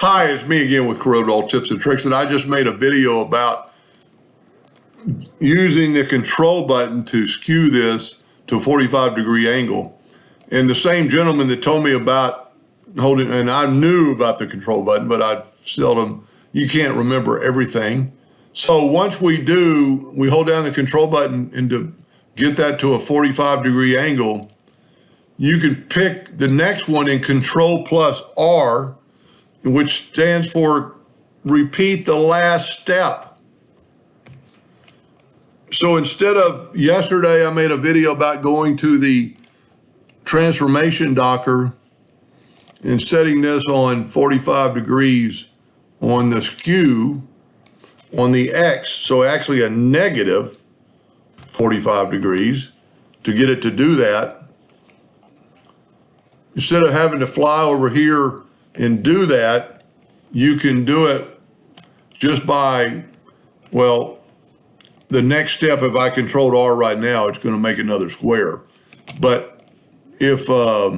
Hi, it's me again with Corel Tips and Tricks, and I just made a video about using the control button to skew this to a 45-degree angle. And the same gentleman that told me about holding, and I knew about the control button, but I seldom, you can't remember everything. So once we do, we hold down the control button and to get that to a 45-degree angle, you can pick the next one in Control plus R, which stands for repeat the last step. So instead of yesterday, I made a video about going to the transformation docker and setting this on 45 degrees on the skew on the X. So actually a negative 45 degrees to get it to do that. Instead of having to fly over here and do that, you can do it just by, well, the next step, if I controlled R right now, it's going to make another square. But if I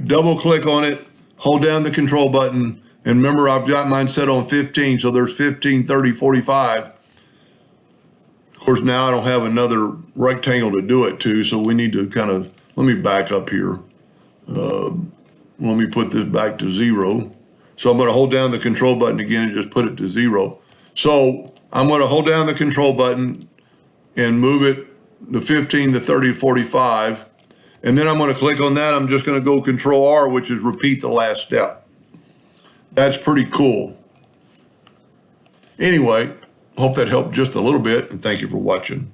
double click on it, hold down the control button, and remember I've got mine set on 15, so there's 15, 30, 45. Of course, now I don't have another rectangle to do it to, so we need to kind of, let me back up here. Let me put this back to 0. So I'm going to hold down the control button again and just put it to 0. So I'm going to hold down the control button and move it to 15, to 30, 45. And then I'm going to click on that. I'm just going to go Control R, which is repeat the last step. That's pretty cool. Anyway, hope that helped just a little bit, and thank you for watching.